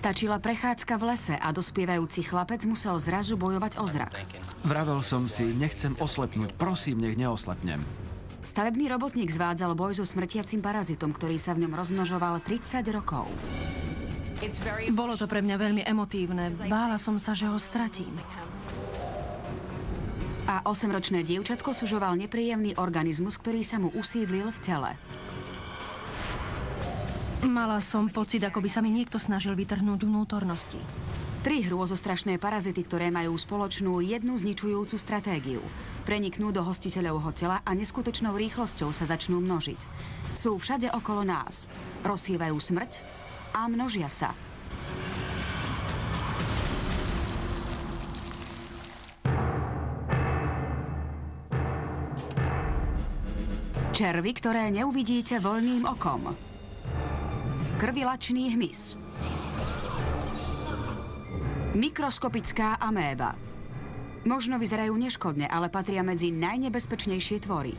Stačila prechádzka v lese a dospievajúci chlapec musel zrazu bojovať o zrak. Vravel som si, nechcem oslepnúť, prosím, nech neoslepnem. Stavebný robotník zvádzal boj so smrtiacim parazitom, ktorý sa v ňom rozmnožoval 30 rokov. Bolo to pre mňa veľmi emotívne. Bála som sa, že ho stratím. A 8-ročné dievčatko sužoval nepríjemný organizmus, ktorý sa mu usídlil v tele. Mala som pocit, ako by sa mi niekto snažil vytrhnúť vnútornosti. 3 hrôzostrašné parazity, ktoré majú spoločnú jednu zničujúcu stratégiu. Preniknú do hostiteľovho tela a neskutočnou rýchlosťou sa začnú množiť. Sú všade okolo nás. Rozsievajú smrť a množia sa. Červy, ktoré neuvidíte voľným okom. Krvilačný hmyz. Mikroskopická améba. Možno vyzerajú neškodne, ale patria medzi najnebezpečnejšie tvory.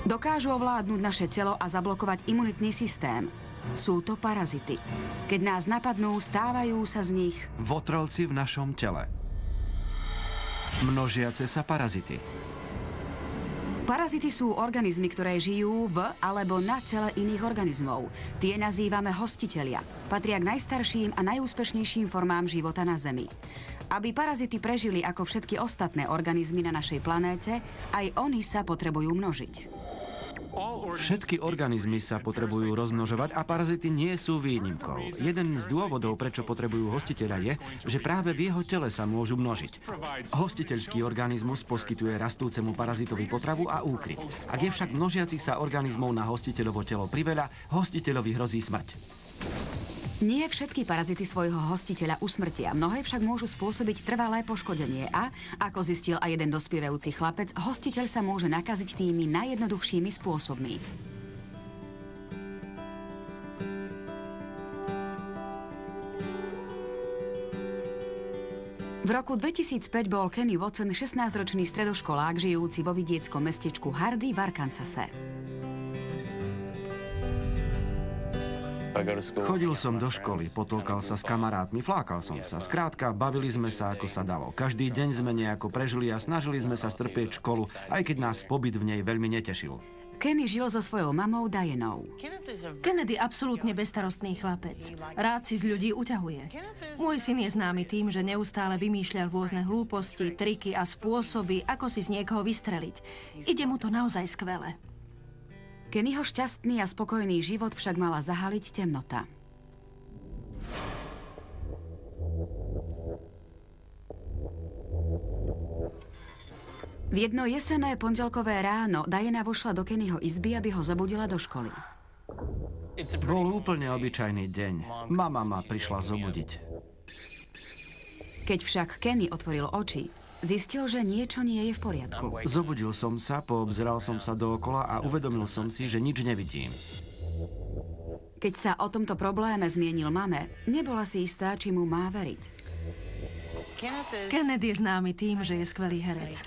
Dokážu ovládnuť naše telo a zablokovať imunitný systém. Sú to parazity. Keď nás napadnú, stávajú sa z nich Votrelci v našom tele. Množiace sa parazity. Parazity sú organizmy, ktoré žijú v alebo na tele iných organizmov. Tie nazývame hostitelia. Patria k najstarším a najúspešnejším formám života na Zemi. Aby parazity prežili ako všetky ostatné organizmy na našej planéte, aj oni sa potrebujú množiť. Všetky organizmy sa potrebujú rozmnožovať a parazity nie sú výnimkou. Jeden z dôvodov, prečo potrebujú hostiteľa, je, že práve v jeho tele sa môžu množiť. Hostiteľský organizmus poskytuje rastúcemu parazitovi potravu a úkryt. Ak je však množiacich sa organizmov na hostiteľovo telo priveľa, hostiteľovi hrozí smrť. Nie všetky parazity svojho hostiteľa usmrtia, mnohé však môžu spôsobiť trvalé poškodenie a, ako zistil aj jeden dospievajúci chlapec, hostiteľ sa môže nakaziť tými najjednoduchšími spôsobmi. V roku 2005 bol Kenny Watson 16-ročný stredoškolák žijúci vo vidieckom mestečku Hardy v Arkansase. Chodil som do školy, potolkal sa s kamarátmi, flákal som sa. Skrátka, bavili sme sa, ako sa dalo. Každý deň sme nejako prežili a snažili sme sa strpieť školu, aj keď nás pobyt v nej veľmi netešil. Kenny žil so svojou mamou Dianou. Kennedy je absolútne bezstarostný chlapec. Rád si z ľudí uťahuje. Môj syn je známy tým, že neustále vymýšľal rôzne hlúposti, triky a spôsoby, ako si z niekoho vystreliť. Ide mu to naozaj skvele. Kennyho šťastný a spokojný život však mala zahaliť temnota. V jedno jesenné pondelkové ráno Diana vošla do Kennyho izby, aby ho zobudila do školy. Bol úplne obyčajný deň. Mama ma prišla zobudiť. Keď však Kenny otvoril oči, zistil, že niečo nie je v poriadku. Zobudil som sa, poobzeral som sa dookola a uvedomil som si, že nič nevidím. Keď sa o tomto probléme zmienil mame, nebola si istá, či mu má veriť. Kennedy je známy tým, že je skvelý herec.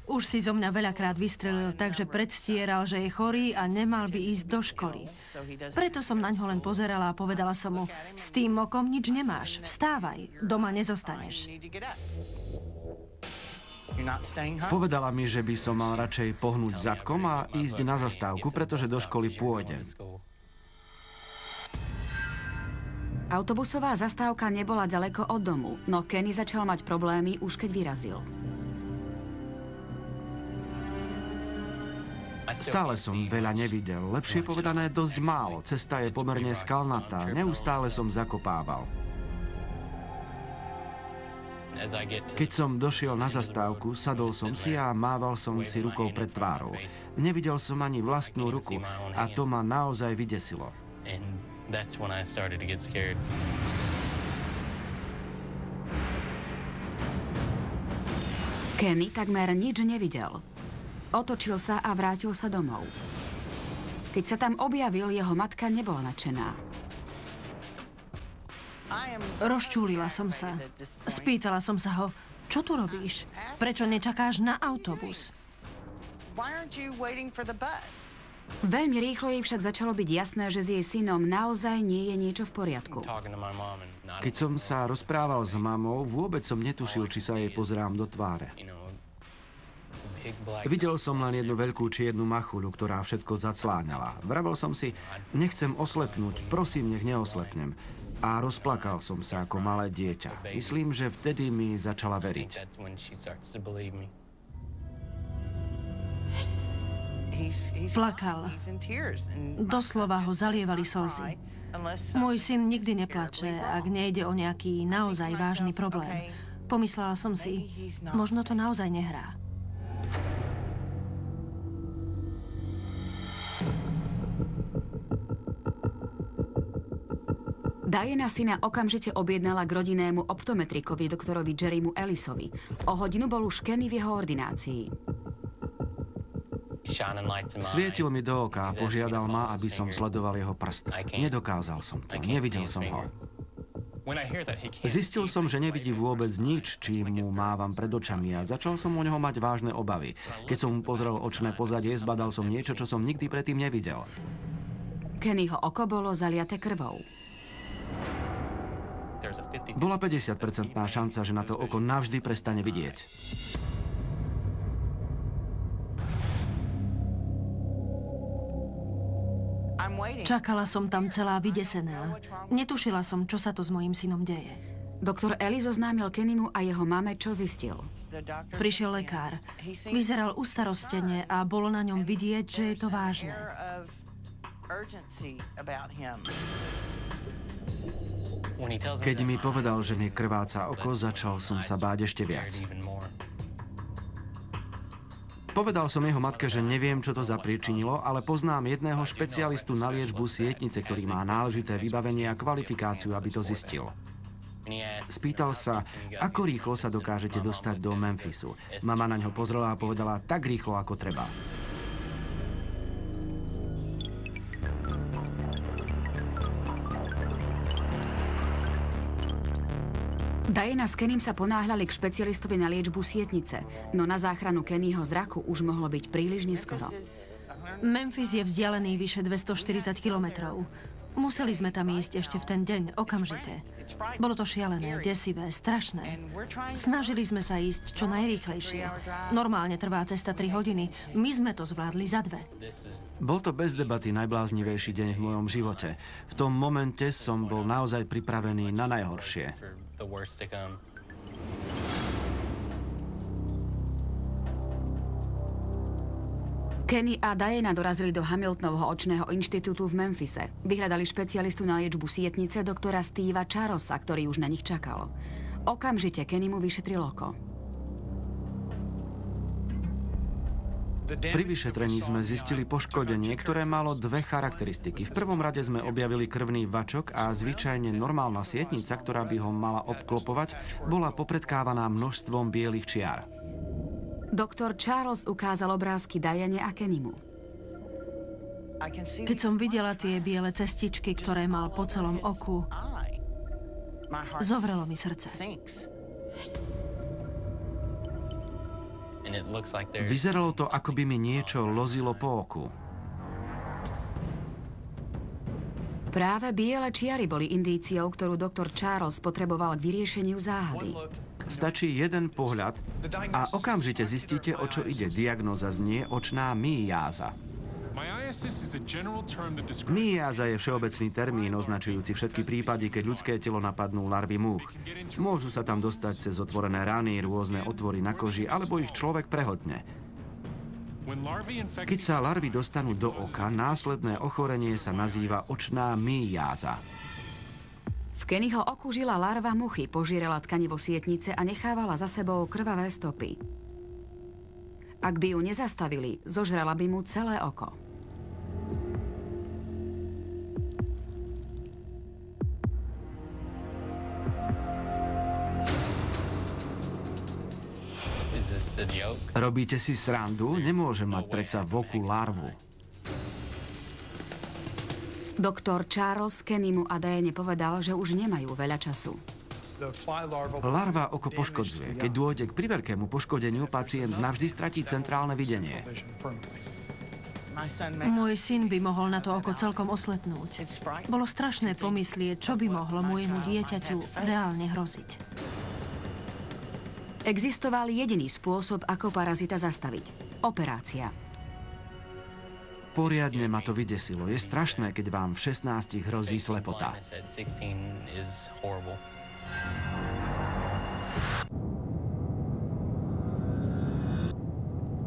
Už si zo mňa veľakrát vystrelil, takže predstieral, že je chorý a nemal by ísť do školy. Preto som naňho len pozerala a povedala som mu, s tým okom nič nemáš, vstávaj, doma nezostaneš. Povedala mi, že by som mal radšej pohnúť zadkom a ísť na zastávku, pretože do školy pôjdem. Autobusová zastávka nebola ďaleko od domu, no Kenny začal mať problémy už keď vyrazil. Stále som veľa nevidel, lepšie povedané dosť málo. Cesta je pomerne skalnatá, neustále som zakopával. Keď som došiel na zastávku, sadol som si a mával som si rukou pred tvárou. Nevidel som ani vlastnú ruku a to ma naozaj vydesilo. Kenny takmer nič nevidel. Otočil sa a vrátil sa domov. Keď sa tam objavil, jeho matka nebola nadšená. Rozčúlila som sa. Spýtala som sa ho, čo tu robíš? Prečo nečakáš na autobus? Veľmi rýchlo jej však začalo byť jasné, že s jej synom naozaj nie je niečo v poriadku. Keď som sa rozprával s mamou, vôbec som netušil, či sa jej pozerám do tváre. Videl som len jednu veľkú čiernu machuľu, ktorá všetko zacláňala. Vravel som si, nechcem oslepnúť, prosím, nech neoslepnem. A rozplakal som sa ako malé dieťa. Myslím, že vtedy mi začala veriť. Plakal. Doslova ho zalievali slzy. Môj syn nikdy neplače, ak nejde o nejaký naozaj vážny problém. Pomyslela som si, možno to naozaj nehrá. Diana syna okamžite objednala k rodinnému optometrikovi doktorovi Jerrymu Ellisovi. O hodinu bol už Kenny v jeho ordinácii. Svietil mi do oka a požiadal ma, aby som sledoval jeho prst. Nedokázal som to, nevidel som ho. Zistil som, že nevidí vôbec nič, čím mu mávam pred očami a začal som o neho mať vážne obavy. Keď som mu pozrel očné pozadie, zbadal som niečo, čo som nikdy predtým nevidel. Kennyho oko bolo zaliate krvou. Bola 50% šanca, že na to oko navždy prestane vidieť. Čakala som tam celá vydesená. Netušila som, čo sa to s mojím synom deje. Doktor Ellis oznámil Kennymu a jeho mame, čo zistil. Prišiel lekár. Vyzeral ustarostene a bolo na ňom vidieť, že je to vážne. Keď mi povedal, že mi krváca oko, začal som sa báť ešte viac. Povedal som jeho matke, že neviem, čo to zapričinilo, ale poznám jedného špecialistu na liečbu sietnice, ktorý má náležité vybavenie a kvalifikáciu, aby to zistil. Spýtal sa, ako rýchlo sa dokážete dostať do Memphisu. Mama na ňo pozrela a povedala, tak rýchlo, ako treba. Diana s Kennym sa ponáhľali k špecialistovi na liečbu sietnice, no na záchranu Kennyho zraku už mohlo byť príliš neskoro. Memphis je vzdialený vyše 240 kilometrov. Museli sme tam ísť ešte v ten deň, okamžite. Bolo to šialené, desivé, strašné. Snažili sme sa ísť čo najrýchlejšie. Normálne trvá cesta 3 hodiny, my sme to zvládli za 2. Bol to bez debaty najbláznivejší deň v mojom živote. V tom momente som bol naozaj pripravený na najhoršie. Kenny a Diana dorazili do Hamiltonovho očného inštitútu v Memphise. Vyhľadali špecialistu na liečbu sietnice doktora Steva Charlesa, ktorý už na nich čakal. Okamžite Kenny mu vyšetril oko. Pri vyšetrení sme zistili poškodenie, ktoré malo dve charakteristiky. V prvom rade sme objavili krvný vačok a zvyčajne normálna sietnica, ktorá by ho mala obklopovať, bola popredkávaná množstvom bielých čiar. Doktor Charles ukázal obrázky Diane a Kennymu. Keď som videla tie biele cestičky, ktoré mal po celom oku, zovrelo mi srdce. Vyzeralo to, ako by mi niečo lozilo po oku. Práve biele čiary boli indíciou, ktorú doktor Charles potreboval k vyriešeniu záhady. Stačí jeden pohľad a okamžite zistíte, o čo ide. Diagnóza znie očná myiáza. Myiáza je všeobecný termín označujúci všetky prípady, keď ľudské telo napadnú larvy múch. Môžu sa tam dostať cez otvorené rany, rôzne otvory na koži, alebo ich človek prehltne. Keď sa larvy dostanú do oka, následné ochorenie sa nazýva očná myiáza. V Kennyho oku žila larva muchy, požierala tkanivo sietnice a nechávala za sebou krvavé stopy. Ak by ju nezastavili, zožrala by mu celé oko. Robíte si srandu? Nemôžem mať predsa v oku larvu. Doktor Charles Kennymu a Diane povedal, že už nemajú veľa času. Larva oko poškodzuje. Keď dôjde k priveľkému poškodeniu, pacient navždy stratí centrálne videnie. Môj syn by mohol na to oko celkom oslepnúť. Bolo strašné pomyslieť, čo by mohlo môjmu dieťaťu reálne hroziť. Existoval jediný spôsob, ako parazita zastaviť. Operácia. Poriadne ma to vydesilo. Je strašné, keď vám v 16 hrozí slepota.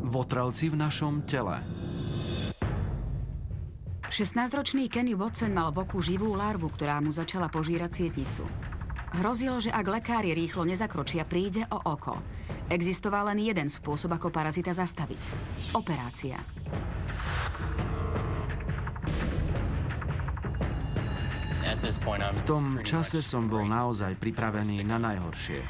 Votrelci v našom tele. 16-ročný Kenny Watson mal v oku živú larvu, ktorá mu začala požírať sietnicu. Hrozilo, že ak lekári rýchlo nezakročia, príde o oko. Existoval len jeden spôsob, ako parazita zastaviť. Operácia. V tom čase som bol naozaj pripravený na najhoršie.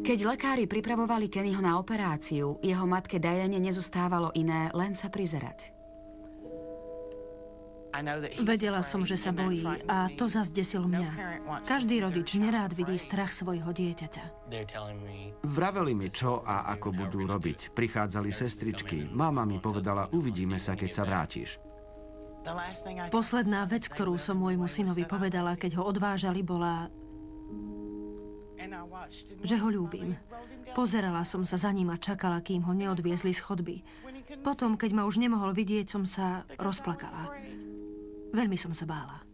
Keď lekári pripravovali Kennyho na operáciu, jeho matke Diane nezostávalo iné, len sa prizerať. Vedela som, že sa bojí a to zas desilo mňa. Každý rodič nerád vidí strach svojho dieťaťa. Vraveli mi, čo a ako budú robiť. Prichádzali sestričky. Mama mi povedala, uvidíme sa, keď sa vrátiš. Posledná vec, ktorú som môjmu synovi povedala, keď ho odvážali, bola, že ho ľúbim. Pozerala som sa za ním a čakala, kým ho neodviezli z chodby. Potom, keď ma už nemohol vidieť, som sa rozplakala. Veľmi som sa bála.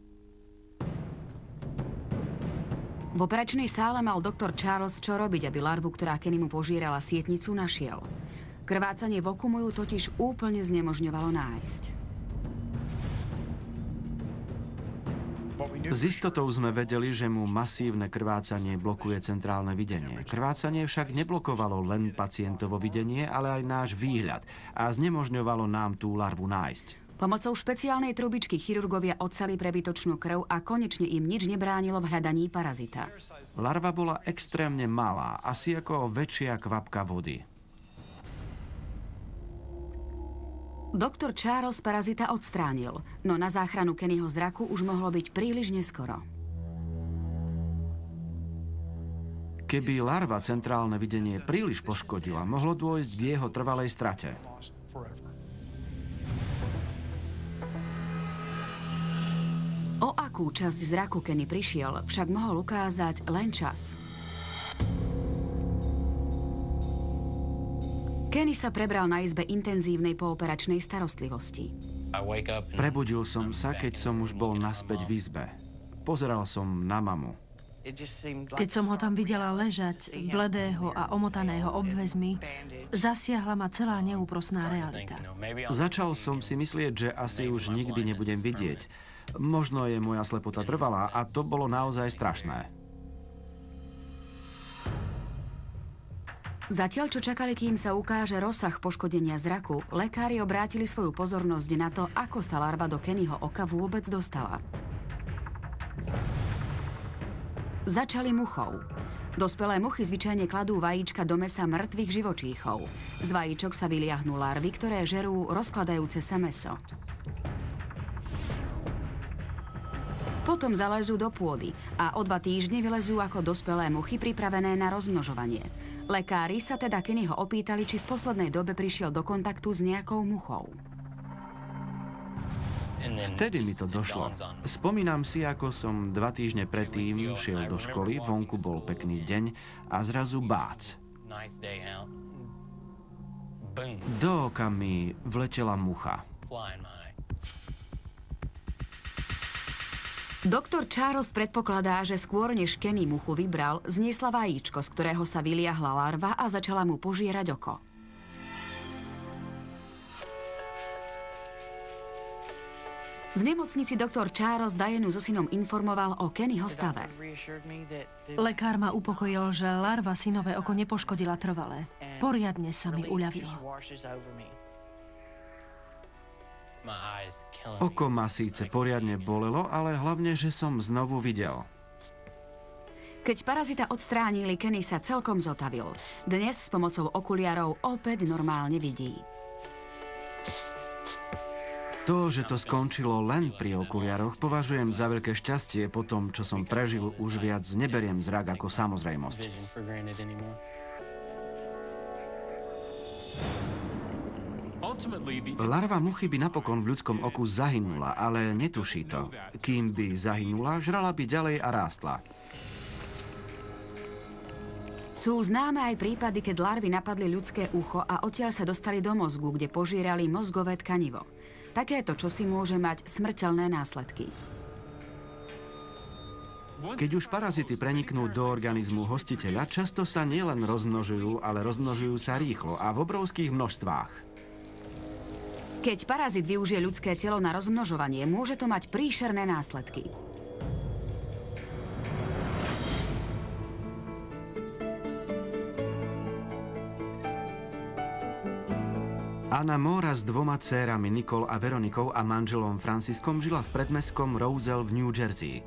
V operačnej sále mal doktor Charles čo robiť, aby larvu, ktorá Kennymu požírala sietnicu, našiel. Krvácanie v oku mu ju totiž úplne znemožňovalo nájsť. S istotou sme vedeli, že mu masívne krvácanie blokuje centrálne videnie. Krvácanie však neblokovalo len pacientovo videnie, ale aj náš výhľad a znemožňovalo nám tú larvu nájsť. Pomocou špeciálnej trubičky chirurgovia odsali prebytočnú krv a konečne im nič nebránilo v hľadaní parazita. Larva bola extrémne malá, asi ako väčšia kvapka vody. Doktor Charles parazita odstránil, no na záchranu Kennyho zraku už mohlo byť príliš neskoro. Keby larva centrálne videnie príliš poškodila, mohlo dôjsť k jeho trvalej strate. O akú časť zraku Kenny prišiel, však mohol ukázať len čas. Kenny sa prebral na izbe intenzívnej pooperačnej starostlivosti. Prebudil som sa, keď som už bol naspäť v izbe. Pozeral som na mamu. Keď som ho tam videla ležať, bledého a omotaného obväzmi, zasiahla ma celá neúprosná realita. Začal som si myslieť, že asi už nikdy nebudem vidieť. Možno je moja slepota trvalá a to bolo naozaj strašné. Zatiaľ, čo čakali, kým sa ukáže rozsah poškodenia zraku, lekári obrátili svoju pozornosť na to, ako sa larva do Kennyho oka vôbec dostala. Začali muchou. Dospelé muchy zvyčajne kladú vajíčka do mäsa mŕtvych živočíchov. Z vajíčok sa vyliahnú larvy, ktoré žerú rozkladajúce sa mäso. Potom zalezú do pôdy a o 2 týždne vylezú ako dospelé muchy pripravené na rozmnožovanie. Lekári sa teda Kennyho opýtali, či v poslednej dobe prišiel do kontaktu s nejakou muchou. Vtedy mi to došlo. Spomínam si, ako som 2 týždne predtým šiel do školy, vonku bol pekný deň a zrazu bác. Do oka mi vletela mucha. Doktor Charles predpokladá, že skôr než Kenny muchu vybral, zniesla vajíčko, z ktorého sa vyliahla larva a začala mu požierať oko. V nemocnici doktor Charles Dianu so synom informoval o Kennyho stave. Lekár ma upokojil, že larva synové oko nepoškodila trvale. Poriadne sa mi uľavilo. Oko ma síce poriadne bolelo, ale hlavne, že som znovu videl. Keď parazita odstránili, Kenny sa celkom zotavil. Dnes s pomocou okuliarov opäť normálne vidí. To, že to skončilo len pri okuliaroch, považujem za veľké šťastie. Po tom, čo som prežil, už viac neberiem zrak ako samozrejmosť. Larva muchy by napokon v ľudskom oku zahynula, ale netuší to. Kým by zahynula, žrala by ďalej a rástla. Sú známe aj prípady, keď larvy napadli ľudské ucho a odtiaľ sa dostali do mozgu, kde požírali mozgové tkanivo. Takéto čosi môže mať smrteľné následky. Keď už parazity preniknú do organizmu hostiteľa, často sa nielen rozmnožujú, ale rozmnožujú sa rýchlo a v obrovských množstvách. Keď parazit využije ľudské telo na rozmnožovanie, môže to mať príšerné následky. Anna Mora s 2 dcérami Nicole a Veronikou a manželom Franciskom žila v predmestskom Roselle v New Jersey.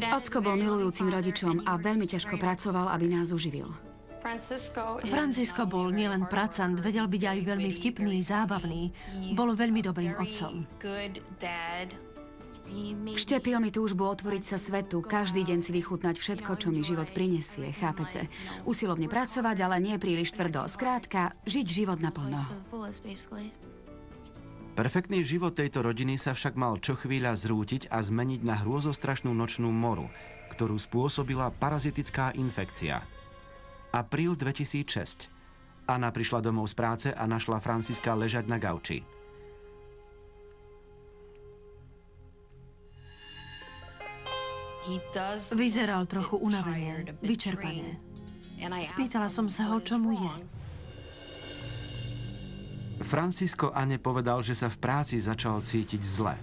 Ocko bol milujúcim rodičom a veľmi ťažko pracoval, aby nás uživil. Francisco bol nielen pracant, vedel byť aj veľmi vtipný, zábavný. Bol veľmi dobrým otcom. Štepil mi túžbu otvoriť sa svetu, každý deň si vychutnať všetko, čo mi život prinesie, chápete? Usilovne pracovať, ale nie príliš tvrdo. Skrátka, žiť život naplno. Perfektný život tejto rodiny sa však mal čo chvíľa zrútiť a zmeniť na hrôzostrašnú nočnú moru, ktorú spôsobila parazitická infekcia. Apríl 2006. Anna prišla domov z práce a našla Francisca ležať na gauči. Vyzeral trochu unavene, vyčerpane. Spýtala som sa ho, čo mu je. Francisco Anne povedal, že sa v práci začal cítiť zle.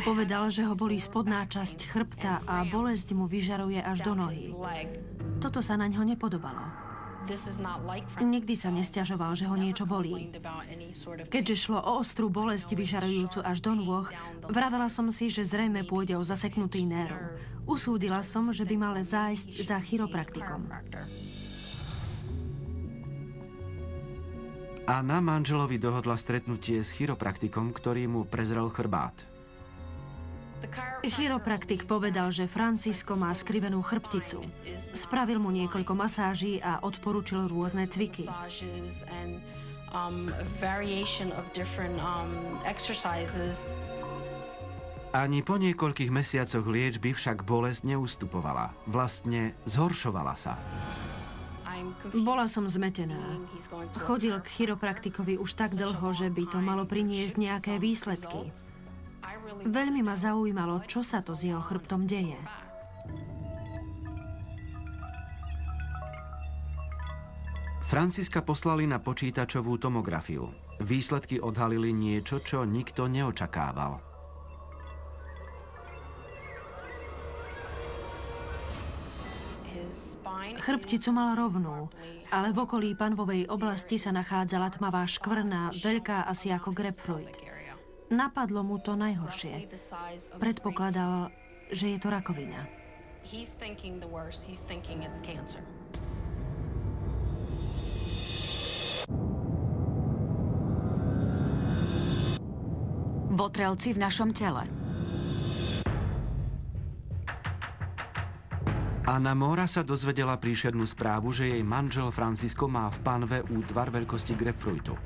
Povedal, že ho bolí spodná časť chrbta a bolesť mu vyžaruje až do nohy. Toto sa na ňo nepodobalo. Nikdy sa nesťažoval, že ho niečo bolí. Keďže šlo o ostrú bolesť vyžarujúcu až do nôh, vravela som si, že zrejme pôjde o zaseknutý nerv. Usúdila som, že by mal zájsť za chiropraktikom. Anna manželovi dohodla stretnutie s chiropraktikom, ktorý mu prezrel chrbát. Chiropraktik povedal, že Francisco má skrivenú chrbticu. Spravil mu niekoľko masáží a odporúčil rôzne cviky. Ani po niekoľkých mesiacoch liečby však bolesť neustupovala. Vlastne zhoršovala sa. Bola som zmetená. Chodil k chiropraktikovi už tak dlho, že by to malo priniesť nejaké výsledky. Veľmi ma zaujímalo, čo sa to s jeho chrbtom deje. Francisca poslali na počítačovú tomografiu. Výsledky odhalili niečo, čo nikto neočakával. Chrbticu mal rovnú, ale v okolí panvovej oblasti sa nachádzala tmavá škvrna, veľká asi ako grapefruit. Napadlo mu to najhoršie. Predpokladal, že je to rakovina. Votrelci v našom tele. Anna Mora sa dozvedela príšernú správu, že jej manžel Francisco má v panve útvar veľkosti grapefruitu.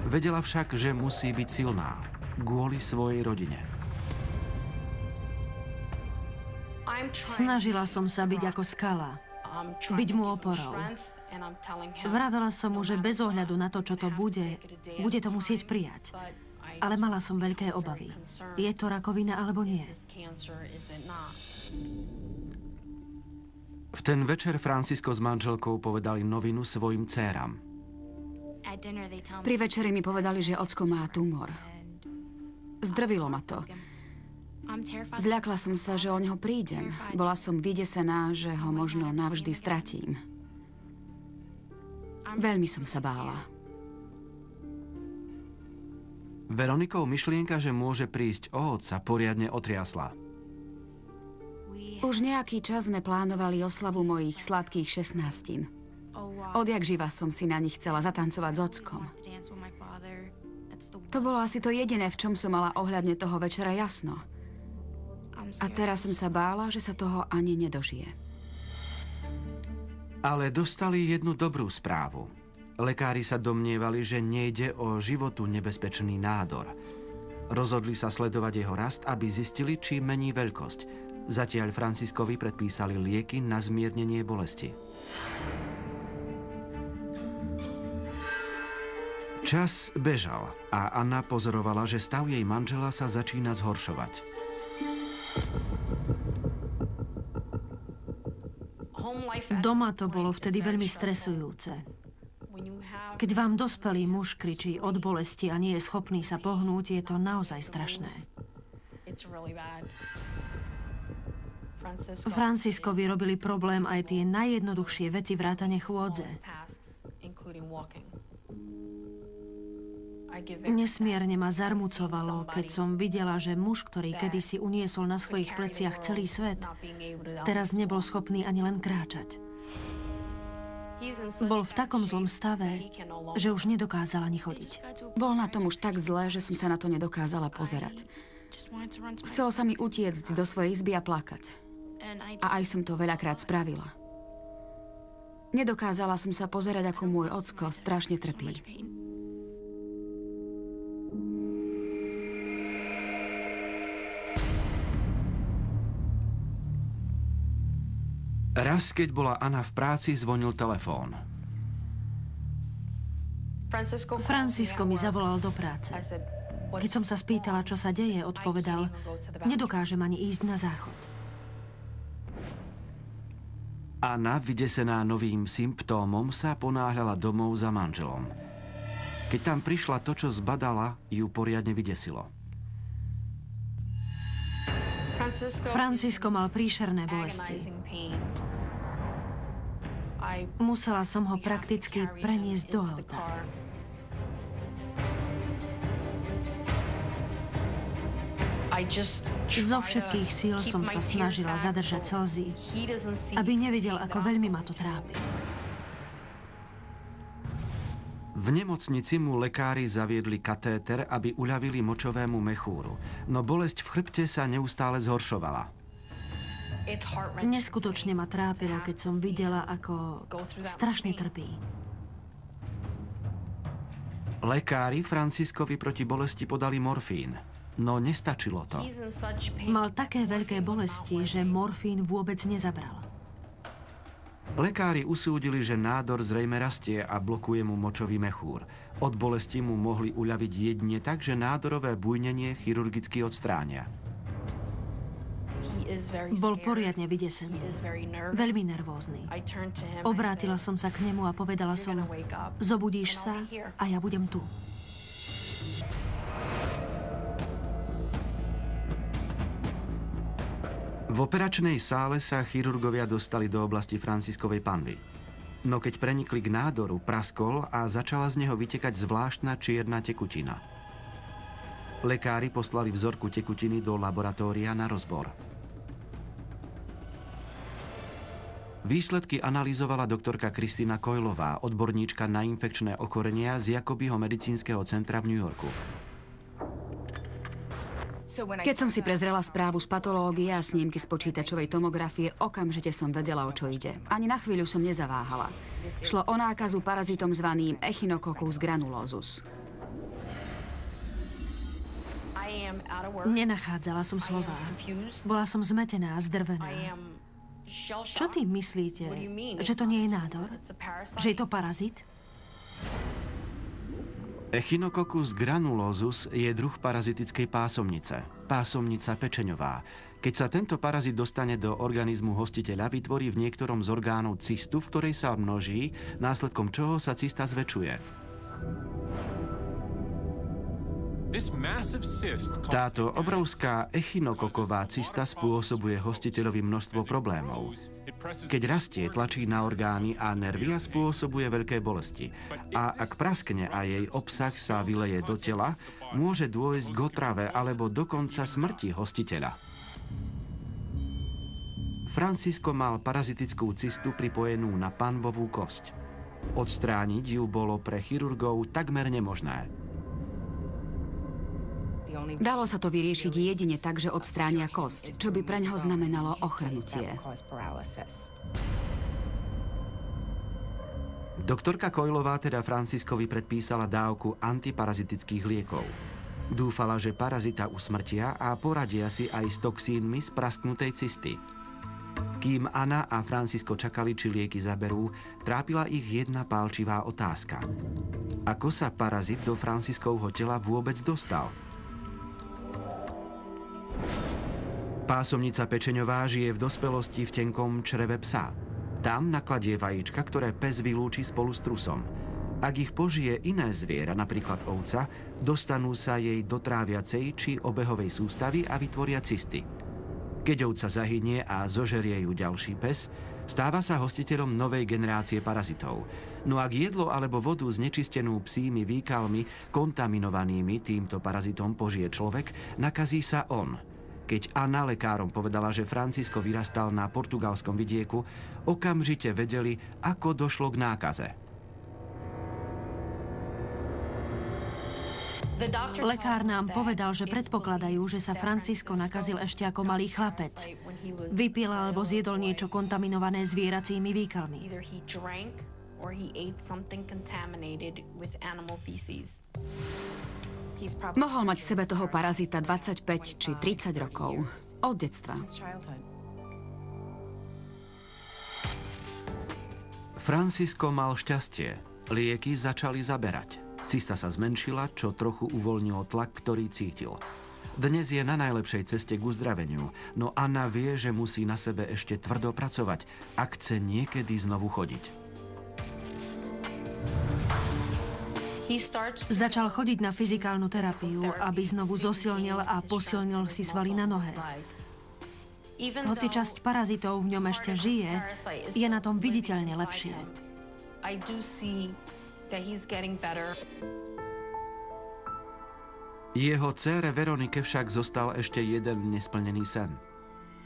Vedela však, že musí byť silná. Kvôli svojej rodine. Snažila som sa byť ako skala, byť mu oporou. Vravela som mu, že bez ohľadu na to, čo to bude to musieť prijať. Ale mala som veľké obavy. Je to rakovina alebo nie? V ten večer Francisco s manželkou povedali novinu svojim dcéram. Pri večeri mi povedali, že ocko má tumor. Zdrvilo ma to. Zľakla som sa, že o neho prídem. Bola som vydesená, že ho možno navždy stratím. Veľmi som sa bála. Veronikov myšlienka, že môže prísť o otca, poriadne otriasla. Už nejaký čas sme plánovali oslavu mojich sladkých 16. Odjak živa som si na nich chcela zatancovať s ockom. To bolo asi to jediné, v čom som mala ohľadne toho večera jasno. A teraz som sa bála, že sa toho ani nedožije. Ale dostali jednu dobrú správu. Lekári sa domnievali, že nejde o životu nebezpečný nádor. Rozhodli sa sledovať jeho rast, aby zistili, či mení veľkosť. Zatiaľ Franciskovi predpísali lieky na zmiernenie bolesti. Čas bežal a Anna pozorovala, že stav jej manžela sa začína zhoršovať. Doma to bolo vtedy veľmi stresujúce. Keď vám dospelý muž kričí od bolesti a nie je schopný sa pohnúť, je to naozaj strašné. Franciskovi robili problém aj tie najjednoduchšie veci vrátane chôdze. Nesmierne ma zarmucovalo, keď som videla, že muž, ktorý kedysi uniesol na svojich pleciach celý svet, teraz nebol schopný ani len kráčať. Bol v takom zlom stave, že už nedokázal ani chodiť. Bol na tom už tak zle, že som sa na to nedokázala pozerať. Chcelo sa mi utiecť do svojej izby a plakať. A aj som to veľakrát spravila. Nedokázala som sa pozerať, ako môj ocko strašne trpí. Raz, keď bola Anna v práci, zvonil telefón. Francisco mi zavolal do práce. Keď som sa spýtala, čo sa deje, odpovedal, nedokážem ani ísť na záchod. Anna, vydesená novým symptómom, sa ponáhľala domov za manželom. Keď tam prišla, to, čo zbadala, ju poriadne vydesilo. Francisco mal príšerné bolesti. Musela som ho prakticky preniesť do auta. Zo všetkých síl som sa snažila zadržať slzy, aby nevidel, ako veľmi ma to trápi. V nemocnici mu lekári zaviedli katéter, aby uľavili močovému mechúru, no bolesť v chrbte sa neustále zhoršovala. Neskutočne ma trápilo, keď som videla, ako strašne trpí. Lekári Franciskovi proti bolesti podali morfín, no nestačilo to. Mal také veľké bolesti, že morfín vôbec nezabral. Lekári usúdili, že nádor zrejme rastie a blokuje mu močový mechúr. Od bolesti mu mohli uľaviť jedine tak, že nádorové bujnenie chirurgicky odstránia. Bol poriadne vydesený, veľmi nervózny. Obrátila som sa k nemu a povedala som, zobudíš sa a ja budem tu. V operačnej sále sa chirurgovia dostali do oblasti Franciskovej panvy. No keď prenikli k nádoru, praskol a začala z neho vytekať zvláštna čierna tekutina. Lekári poslali vzorku tekutiny do laboratória na rozbor. Výsledky analyzovala doktorka Kristina Coilová, odborníčka na infekčné ochorenia z Jacobiho medicínskeho centra v New Yorku. Keď som si prezrela správu z patológie a snímky z počítačovej tomografie, okamžite som vedela, o čo ide. Ani na chvíľu som nezaváhala. Šlo o nákazu parazitom zvaným Echinococcus granulosus. Nenachádzala som slová. Bola som zmetená a zdrvená. Čo tým myslíte? Že to nie je nádor? Že je to parazit? Echinococcus granulosus je druh parazitickej pásomnice. Pásomnica pečeňová. Keď sa tento parazit dostane do organizmu hostiteľa, vytvorí v niektorom z orgánov cystu, v ktorej sa množí, následkom čoho sa cysta zväčšuje. Táto obrovská echinokoková cysta spôsobuje hostiteľovi množstvo problémov. Keď rastie, tlačí na orgány a nervy a spôsobuje veľké bolesti. A ak praskne a jej obsah sa vyleje do tela, môže dôjsť k otrave alebo dokonca smrti hostiteľa. Francisco mal parazitickú cystu pripojenú na panvovú kosť. Odstrániť ju bolo pre chirurgov takmer nemožné. Dalo sa to vyriešiť jedine tak, že odstránia kosť, čo by preňho znamenalo ochrnutie. Doktorka Coilová teda Franciskovi predpísala dávku antiparazitických liekov. Dúfala, že parazita usmrtia a poradia si aj s toxínmi z prasknutej cysty. Kým Anna a Francisco čakali, či lieky zaberú, trápila ich jedna pálčivá otázka. Ako sa parazit do Franciskovho tela vôbec dostal? Pásomnica pečeňová žije v dospelosti v tenkom čreve psa. Tam nakladie vajíčka, ktoré pes vylúči spolu s trusom. Ak ich požije iné zviera, napríklad ovca, dostanú sa jej do tráviacej či obehovej sústavy a vytvoria cysty. Keď ovca zahynie a zožerie ju ďalší pes, stáva sa hostiteľom novej generácie parazitov. No ak jedlo alebo vodu znečistenú psími výkalmi, kontaminovanými týmto parazitom požije človek, nakazí sa on. Keď Anna lekárom povedala, že Francisco vyrastal na portugalskom vidieku, okamžite vedeli, ako došlo k nákaze. Lekár nám povedal, že predpokladajú, že sa Francisco nakazil ešte ako malý chlapec. Vypil alebo zjedol niečo kontaminované zvieracími výkalmi. Mohol mať v sebe toho parazita 25 či 30 rokov. Od detstva. Francisco mal šťastie. Lieky začali zaberať. Cysta sa zmenšila, čo trochu uvoľnilo tlak, ktorý cítil. Dnes je na najlepšej ceste k uzdraveniu, no Anna vie, že musí na sebe ešte tvrdo pracovať, ak chce niekedy znovu chodiť. Začal chodiť na fyzikálnu terapiu, aby znovu zosilnil a posilnil si svaly na nohe. Hoci časť parazitov v ňom ešte žije, je na tom viditeľne lepšie. Jeho dcére Veronike však zostal ešte jeden nesplnený sen.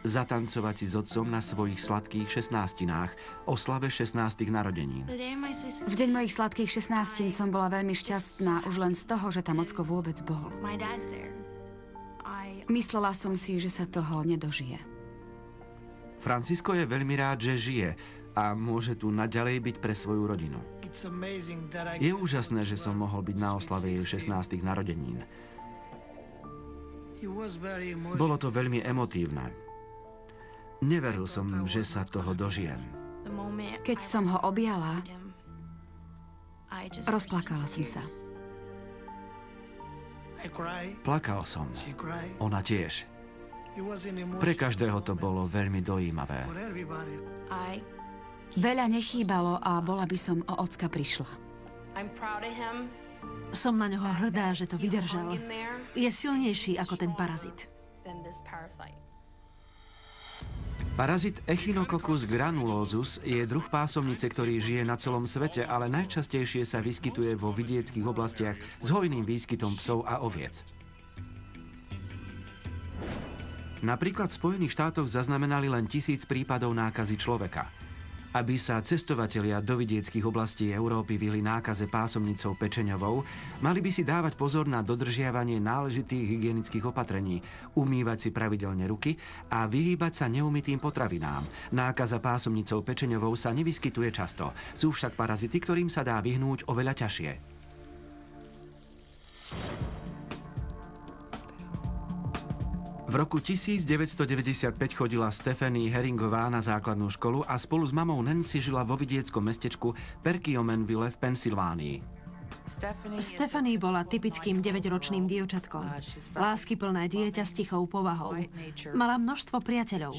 Zatancovať si s otcom na svojich sladkých 16-tinách, oslave 16. narodenín. V deň mojich sladkých 16 som bola veľmi šťastná už len z toho, že tam ocko vôbec bol. Myslela som si, že sa toho nedožije. Francisco je veľmi rád, že žije a môže tu naďalej byť pre svoju rodinu. Je úžasné, že som mohol byť na oslave jej 16. narodenín. Bolo to veľmi emotívne. Neveril som, že sa toho dožijem. Keď som ho objala, rozplakala som sa. Plakal som. Ona tiež. Pre každého to bolo veľmi dojímavé. Veľa nechýbalo a bola by som o ocka prišla. Som na ňoho hrdá, že to vydržal. Je silnejší ako ten parazit. Parazit Echinococcus granulosus je druh pásomnice, ktorý žije na celom svete, ale najčastejšie sa vyskytuje vo vidieckých oblastiach s hojným výskytom psov a oviec. Napríklad v Spojených štátoch zaznamenali len 1000 prípadov nákazy človeka. Aby sa cestovatelia do vidieckých oblastí Európy vyhli nákaze pásomnicou pečeňovou, mali by si dávať pozor na dodržiavanie náležitých hygienických opatrení, umývať si pravidelne ruky a vyhýbať sa neumytým potravinám. Nákaza pásomnicou pečeňovou sa nevyskytuje často. Sú však parazity, ktorým sa dá vyhnúť oveľa ťažšie. V roku 1995 chodila Stephanie Herringová na základnú školu a spolu s mamou Nancy žila vo vidieckom mestečku Perkiomenville v Pensylvánii. Stephanie bola typickým 9-ročným dievčatkom. Láskyplné dieťa s tichou povahou. Mala množstvo priateľov.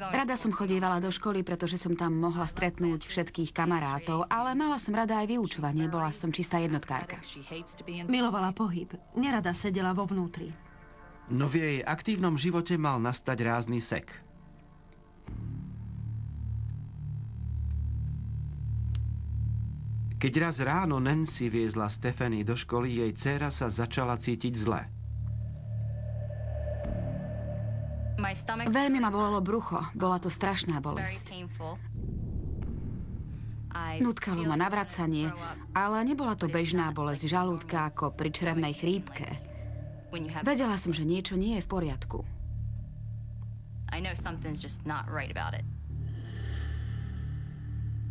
Rada som chodievala do školy, pretože som tam mohla stretnúť všetkých kamarátov, ale mala som rada aj vyučovanie, bola som čistá jednotkárka. Milovala pohyb. Nerada sedela vo vnútri. No v jej aktívnom živote mal nastať rázny sek. Keď raz ráno Nancy viezla Stephanie do školy, jej dcéra sa začala cítiť zle. Veľmi ma bolelo brucho, bola to strašná bolesť. Nutkalo ma navracanie, ale nebola to bežná bolesť žalúdka ako pri črevnej chrípke. Vedela som, že niečo nie je v poriadku.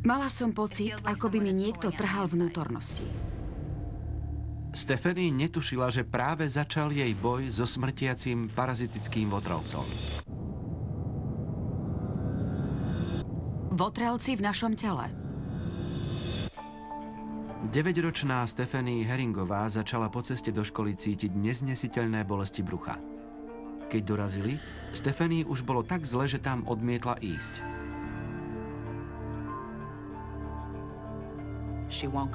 Mala som pocit, ako by mi niekto trhal vnútornosti. Stephanie netušila, že práve začal jej boj so smrtiacím parazitickým votravcom. Votrelci v našom tele. 9-ročná Stephanie Herringová začala po ceste do školy cítiť neznesiteľné bolesti brucha. Keď dorazili, Stephanie už bolo tak zle, že tam odmietla ísť.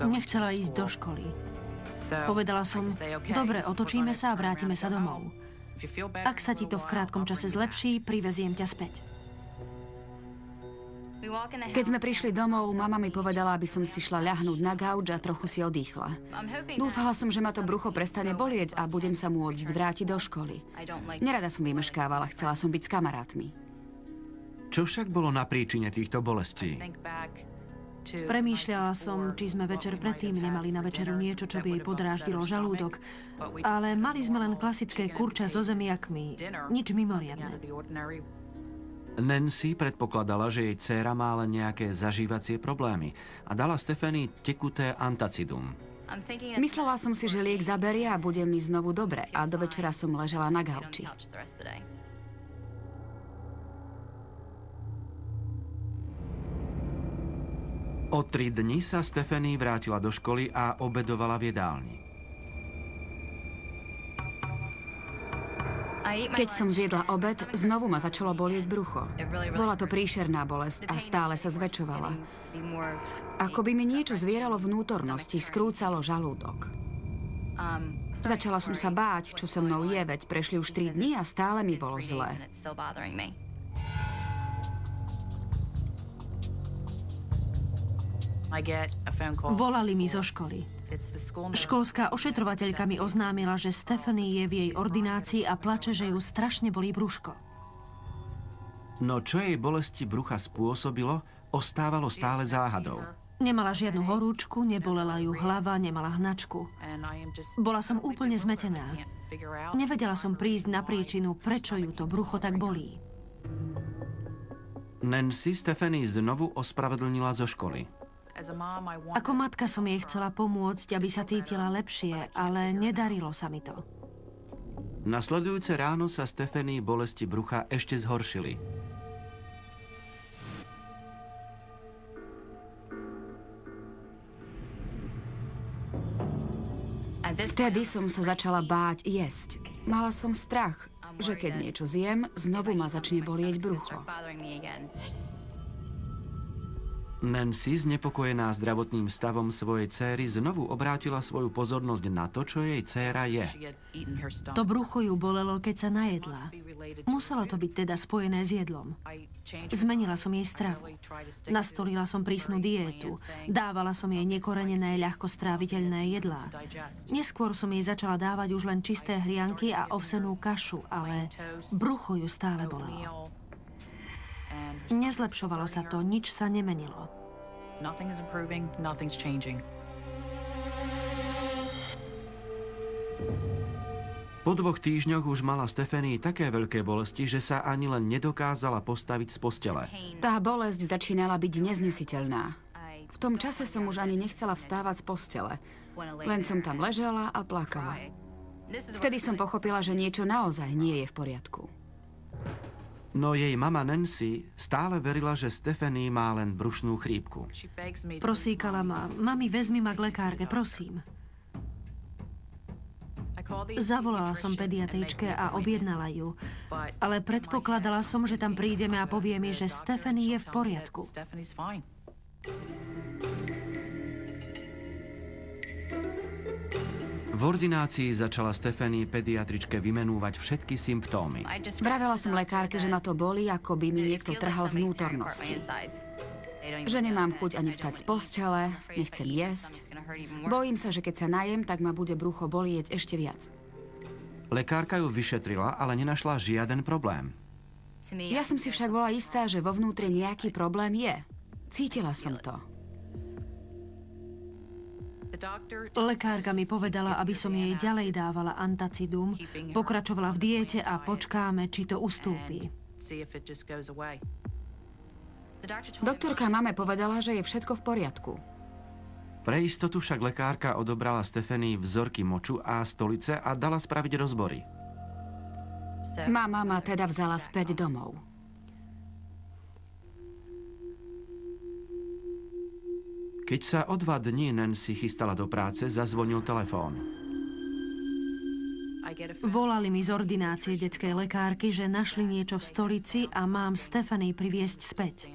Nechcela ísť do školy. Povedala som, dobre, otočíme sa a vrátime sa domov. Ak sa ti to v krátkom čase zlepší, priveziem ťa späť. Keď sme prišli domov, mama mi povedala, aby som si šla ľahnúť na gauč a trochu si odýchla. Dúfala som, že ma to brucho prestane bolieť a budem sa môcť vrátiť do školy. Nerada som vymeškávala, chcela som byť s kamarátmi. Čo však bolo na príčine týchto bolestí? Premýšľala som, či sme večer predtým nemali na večeru niečo, čo by jej podráždilo žalúdok, ale mali sme len klasické kurča so zemiakmi, nič mimoriadne. Nancy predpokladala, že jej dcéra má len nejaké zažívacie problémy a dala Stephanie tekuté antacidum. Myslela som si, že liek zaberie a bude mi znovu dobre a do večera som ležala na gauči. O 3 dni sa Stephanie vrátila do školy a obedovala v jedálni. Keď som zjedla obed, znovu ma začalo bolieť brucho. Bola to príšerná bolesť a stále sa zväčšovala. Ako by mi niečo zvieralo vnútornosti, skrúcalo žalúdok. Začala som sa báť, čo so mnou je, veď prešli už 3 dni a stále mi bolo zle. Volali mi zo školy. Školská ošetrovateľka mi oznámila, že Stephanie je v jej ordinácii a plače, že ju strašne bolí brúško. No čo jej bolesti brucha spôsobilo, ostávalo stále záhadou. Nemala žiadnu horúčku, nebolela ju hlava, nemala hnačku. Bola som úplne zmetená. Nevedela som prísť na príčinu, prečo ju to brucho tak bolí. Nancy Stephanie znovu ospravedlnila zo školy. Ako matka som jej chcela pomôcť, aby sa cítila lepšie, ale nedarilo sa mi to. Nasledujúce ráno sa Stephanie bolesti brucha ešte zhoršili. Vtedy som sa začala báť jesť. Mala som strach, že keď niečo zjem, znovu ma začne bolieť brucho. Nancy, znepokojená zdravotným stavom svojej céry, znovu obrátila svoju pozornosť na to, čo jej dcéra je. To brucho ju bolelo, keď sa najedla. Muselo to byť teda spojené s jedlom. Zmenila som jej stravu. Nastolila som prísnu diétu. Dávala som jej nekorenené, ľahko stráviteľné jedlá. Neskôr som jej začala dávať už len čisté hrianky a ovsenú kašu, ale brucho ju stále bolelo. Nezlepšovalo sa to, nič sa nemenilo. Po 2 týždňoch už mala Stephanie také veľké bolesti, že sa ani len nedokázala postaviť z postele. Tá bolesť začínala byť neznesiteľná. V tom čase som už ani nechcela vstávať z postele. Len som tam ležala a plakala. Vtedy som pochopila, že niečo naozaj nie je v poriadku. No jej mama Nancy stále verila, že Stephanie má len brušnú chrípku. Prosíkala ma, mami, vezmi ma k lekárke, prosím. Zavolala som pediatričke a objednala ju, ale predpokladala som, že tam prídeme a povie mi, že Stephanie je v poriadku. V ordinácii začala Stephanie pediatričke vymenúvať všetky symptómy. Vravela som lekárke, že ma to bolí, ako by mi niekto trhal vnútornosti. Že nemám chuť ani vstať z postele, nechcem jesť. Bojím sa, že keď sa najem, tak ma bude brucho bolieť ešte viac. Lekárka ju vyšetrila, ale nenašla žiaden problém. Ja som si však bola istá, že vo vnútri nejaký problém je. Cítila som to. Lekárka mi povedala, aby som jej ďalej dávala antacidum, pokračovala v diete a počkáme, či to ustúpi. Doktorka mame povedala, že je všetko v poriadku. Pre istotu však lekárka odobrala Stephanie vzorky moču a stolice a dala spraviť rozbory. Mama ma teda vzala späť domov. Keď sa o 2 dní Nancy chystala do práce, zazvonil telefón. Volali mi z ordinácie detskej lekárky, že našli niečo v stolici a mám Stephanie priviesť späť.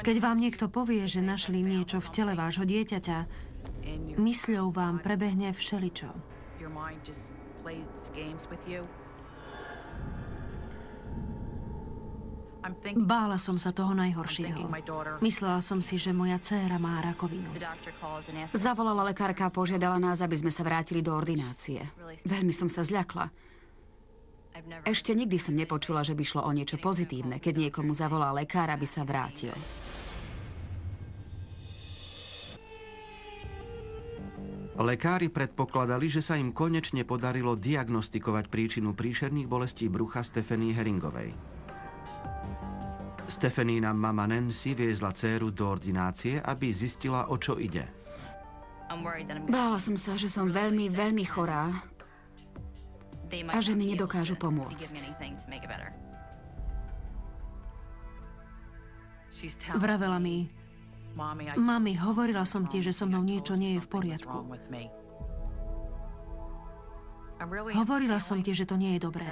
Keď vám niekto povie, že našli niečo v tele vášho dieťaťa, mysľou vám prebehne všeličo. Bála som sa toho najhoršieho. Myslela som si, že moja dcéra má rakovinu. Zavolala lekárka a požiadala nás, aby sme sa vrátili do ordinácie. Veľmi som sa zľakla. Ešte nikdy som nepočula, že by šlo o niečo pozitívne, keď niekomu zavolá lekár, aby sa vrátil. Lekári predpokladali, že sa im konečne podarilo diagnostikovať príčinu príšerných bolestí brucha Stephanie Herringovej. Stephaniina mama Nancy viezla dcéru do ordinácie, aby zistila, o čo ide. Bála som sa, že som veľmi, veľmi chorá a že mi nedokážu pomôcť. Vravela mi: Mami, hovorila som ti, že so mnou niečo nie je v poriadku. Hovorila som ti, že to nie je dobré.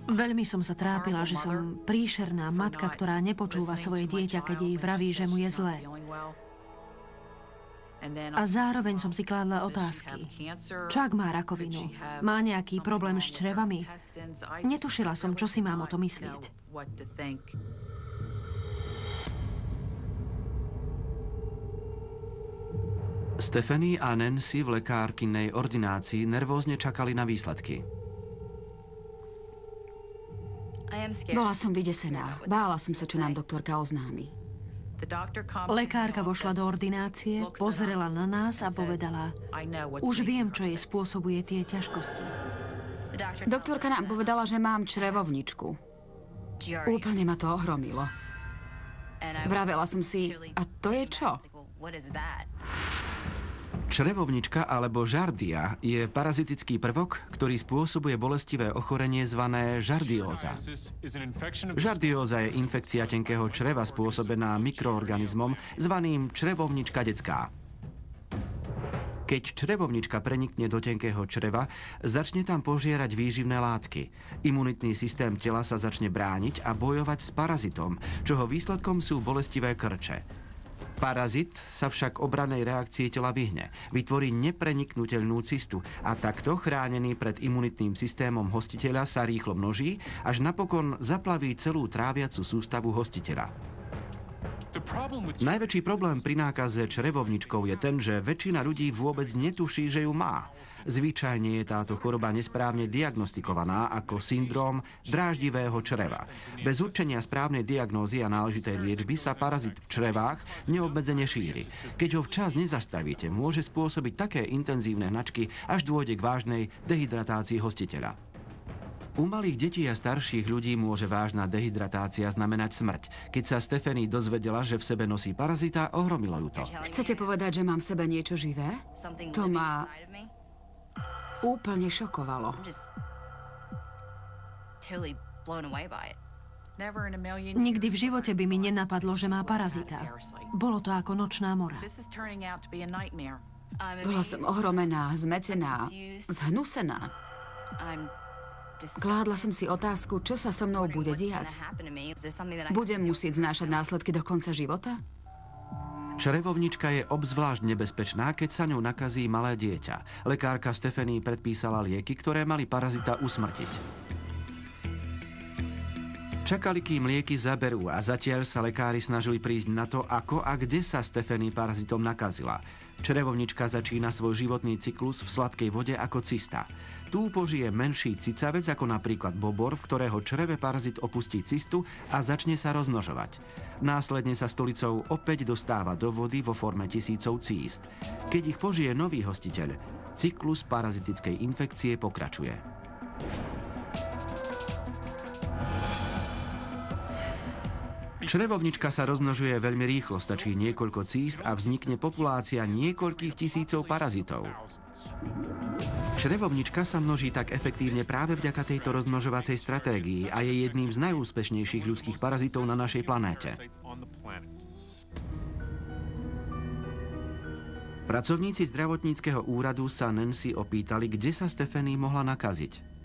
Veľmi som sa trápila, že som príšerná matka, ktorá nepočúva svoje dieťa, keď jej vraví, že mu je zlé. A zároveň som si kládla otázky. Čo ak má rakovinu? Má nejaký problém s črevami? Netušila som, čo si mám o to myslieť. Stephanie a Nancy v lekárkynej ordinácii nervózne čakali na výsledky. Bola som vydesená. Bála som sa, čo nám doktorka oznámi. Lekárka vošla do ordinácie, pozrela na nás a povedala: Už viem, čo jej spôsobuje tie ťažkosti. Doktorka nám povedala, že mám črevovničku. Úplne ma to ohromilo. Vravela som si: a to je čo? Črevovnička alebo žardia je parazitický prvok, ktorý spôsobuje bolestivé ochorenie zvané žardióza. Žardióza je infekcia tenkého čreva spôsobená mikroorganizmom zvaným črevovnička detská. Keď črevovnička prenikne do tenkého čreva, začne tam požierať výživné látky. Imunitný systém tela sa začne brániť a bojovať s parazitom, čoho výsledkom sú bolestivé krče. Parazit sa však obranej reakcii tela vyhne, vytvorí nepreniknuteľnú cystu a takto chránený pred imunitným systémom hostiteľa sa rýchlo množí, až napokon zaplaví celú tráviacu sústavu hostiteľa. Najväčší problém pri nákaze črevovničkou je ten, že väčšina ľudí vôbec netuší, že ju má. Zvyčajne je táto choroba nesprávne diagnostikovaná ako syndróm dráždivého čreva. Bez určenia správnej diagnózy a náležitej liečby sa parazit v črevách neobmedzene šíri. Keď ho včas nezastavíte, môže spôsobiť také intenzívne hnačky, až dôjde k vážnej dehydratácii hostiteľa. U malých detí a starších ľudí môže vážna dehydratácia znamenať smrť. Keď sa Stephanie dozvedela, že v sebe nosí parazita, ohromilo ju to. Chcete povedať, že mám v sebe niečo živé? To ma úplne šokovalo. Nikdy v živote by mi nenapadlo, že má parazita. Bolo to ako nočná mora. Bola som ohromená, zmetená, zhnusená. Kládla som si otázku, čo sa so mnou bude diať. Budem musieť znášať následky do konca života? Črevovnička je obzvlášť nebezpečná, keď sa ňou nakazí malé dieťa. Lekárka Stephanie predpísala lieky, ktoré mali parazita usmrtiť. Čakali, kým lieky zaberú a zatiaľ sa lekári snažili prísť na to, ako a kde sa Stephanie parazitom nakazila. Črevovnička začína svoj životný cyklus v sladkej vode ako cysta. Tu požije menší cicavec ako napríklad bobor, v ktorého čreve parazit opustí cystu a začne sa rozmnožovať. Následne sa stolicou opäť dostáva do vody vo forme tisícov císt. Keď ich požije nový hostiteľ, cyklus parazitickej infekcie pokračuje. Črevovnička sa rozmnožuje veľmi rýchlo, stačí niekoľko císt a vznikne populácia niekoľkých tisícov parazitov. Črevovnička sa množí tak efektívne práve vďaka tejto rozmnožovacej stratégii a je jedným z najúspešnejších ľudských parazitov na našej planéte. Pracovníci zdravotníckeho úradu sa Nancy opýtali, kde sa Stephanie mohla nakaziť.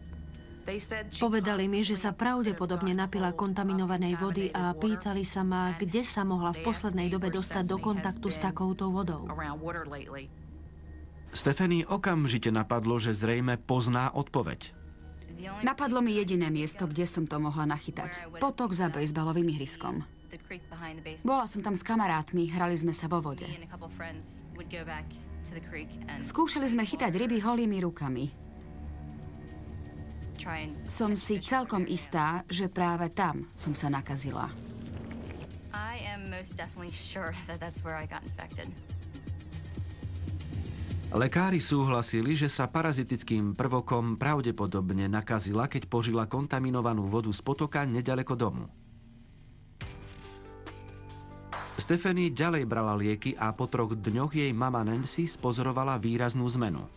Povedali mi, že sa pravdepodobne napila kontaminovanej vody a pýtali sa ma, kde sa mohla v poslednej dobe dostať do kontaktu s takouto vodou. Stephanie okamžite napadlo, že zrejme pozná odpoveď. Napadlo mi jediné miesto, kde som to mohla nachytať. Potok za bejsbalovým ihriskom. Bola som tam s kamarátmi, hrali sme sa vo vode. Skúšali sme chytať ryby holými rukami. Som si celkom istá, že práve tam som sa nakazila. Lekári súhlasili, že sa parazitickým prvokom pravdepodobne nakazila, keď požila kontaminovanú vodu z potoka neďaleko domu. Stephanie ďalej brala lieky a po 3 dňoch jej mama Nancy spozorovala výraznú zmenu.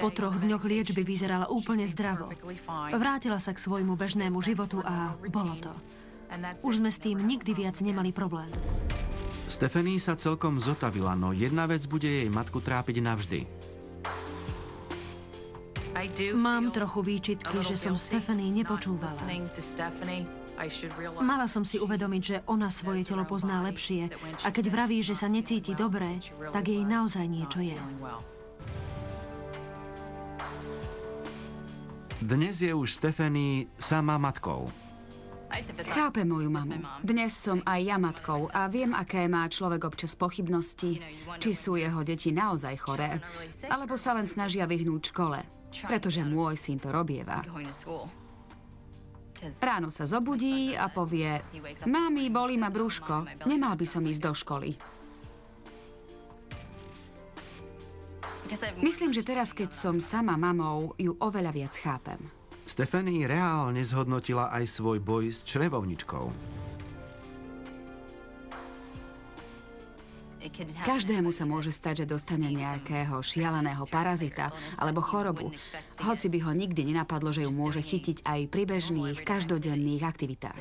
Po 3 dňoch liečby vyzerala úplne zdravo. Vrátila sa k svojmu bežnému životu a bolo to. Už sme s tým nikdy viac nemali problém. Stephanie sa celkom zotavila, no jedna vec bude jej matku trápiť navždy. Mám trochu výčitky, že som Stephanie nepočúvala. Mala som si uvedomiť, že ona svoje telo pozná lepšie a keď vraví, že sa necíti dobre, tak jej naozaj niečo je. Dnes je už Stephanie sama matkou. Chápem moju mamu. Dnes som aj ja matkou a viem, aké má človek občas pochybnosti, či sú jeho deti naozaj choré, alebo sa len snažia vyhnúť škole, pretože môj syn to robieva. Ráno sa zobudí a povie: Mami, bolí ma brúško, nemal by som ísť do školy. Myslím, že teraz, keď som sama mamou, ju oveľa viac chápem. Stephanie reálne zhodnotila aj svoj boj s črevovničkou. Každému sa môže stať, že dostane nejakého šialeného parazita alebo chorobu, hoci by ho nikdy nenapadlo, že ju môže chytiť aj pri bežných, každodenných aktivitách.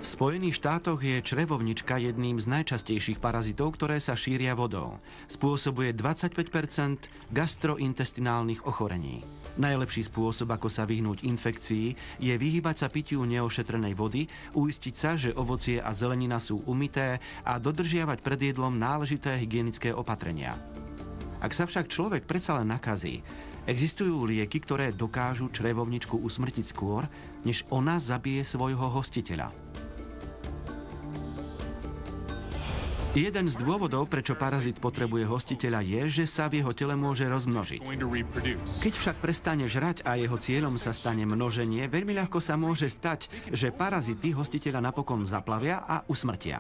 V Spojených štátoch je črevovnička jedným z najčastejších parazitov, ktoré sa šíria vodou. Spôsobuje 25% gastrointestinálnych ochorení. Najlepší spôsob, ako sa vyhnúť infekcii, je vyhýbať sa pitiu neošetrenej vody, uistiť sa, že ovocie a zelenina sú umyté a dodržiavať pred jedlom náležité hygienické opatrenia. Ak sa však človek predsa len nakazí, existujú lieky, ktoré dokážu črevovničku usmrtiť skôr, než ona zabije svojho hostiteľa. Jeden z dôvodov, prečo parazit potrebuje hostiteľa, je, že sa v jeho tele môže rozmnožiť. Keď však prestane žrať a jeho cieľom sa stane množenie, veľmi ľahko sa môže stať, že parazity hostiteľa napokon zaplavia a usmrtia.